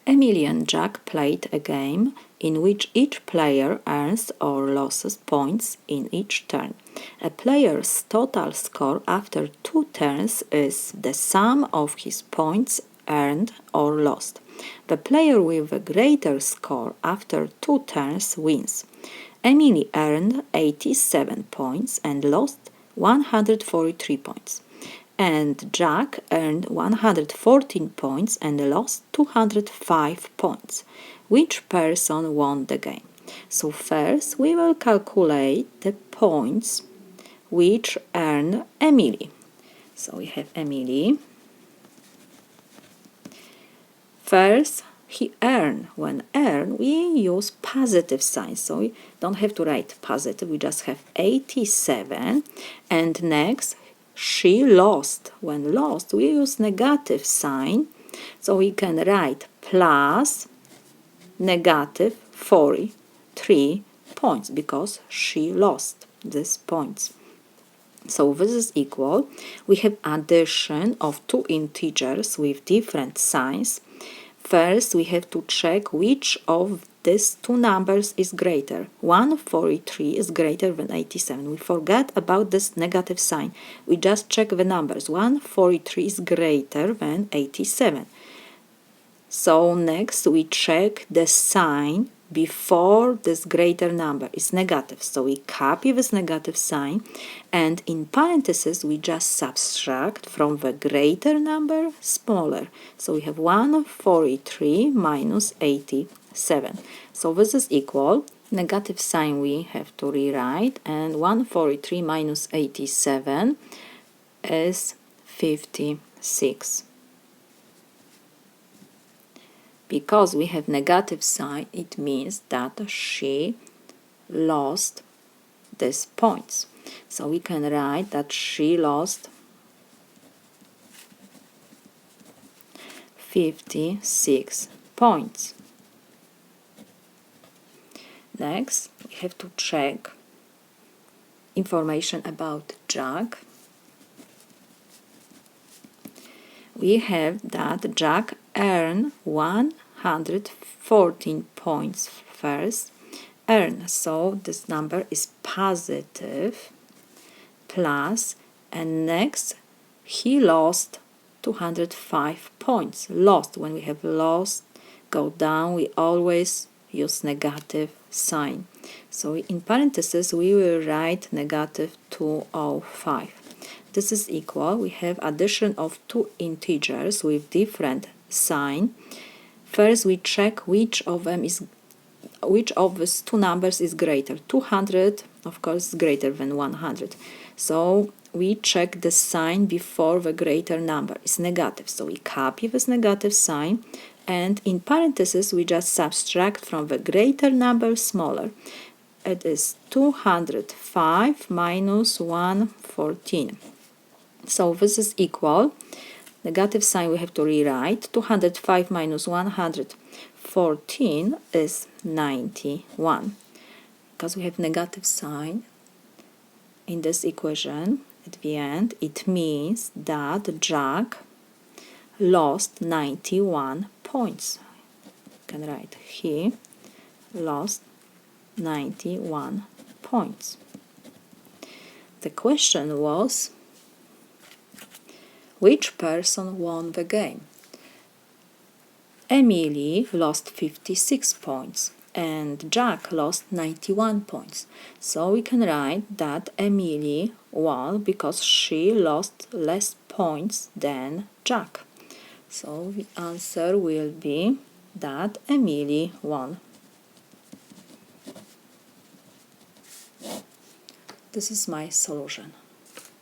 Emily and Jack played a game in which each player earns or loses points in each turn. A player's total score after 2 turns is the sum of his points earned or lost. The player with a greater score after 2 turns wins. Emily earned 87 points and lost 143 points. And Jack earned 114 points and lost 205 points. Which person won the game? So first we will calculate the points which earned Emily. So we have Emily. First, he earned. When earn, we use positive sign. So we don't have to write positive. We just have 87. And next, she lost. When lost, we use negative sign. So we can write plus negative 43 points because she lost these points. So this is equal. We have addition of 2 integers with different signs. First, we have to check which of these 2 numbers is greater. 143 is greater than 87. We forget about this negative sign. We just check the numbers. 143 is greater than 87. So next we check the sign before this greater number is negative. So we copy this negative sign and in parentheses we just subtract from the greater number smaller. So we have 143 minus 87. So this is equal. Negative sign we have to rewrite and 143 minus 87 is 56. Because we have negative sign, it means that she lost these points. So we can write that she lost 56 points. Next, we have to check information about Jack. We have that Jack earned 114 points first. So this number is positive plus, and next he lost 205 points. Lost, when we have lost, go down, we always use negative sign. So in parentheses we will write negative 205. This is equal. We have addition of 2 integers with different sign. First we check which of these 2 numbers is greater. 200 of course is greater than 100. So we check the sign before the greater number is negative. So we copy this negative sign and in parentheses we just subtract from the greater number smaller. It is 205 minus 114. So this is equal. Negative sign we have to rewrite. 205 minus 114 is 91. Because we have negative sign in this equation at the end, it means that Jack lost 91 points. You can write he lost 91 points. The question was, which person won the game? Emily lost 56 points and Jack lost 91 points. So we can write that Emily won because she lost less points than Jack. So the answer will be that Emily won. This is my solution.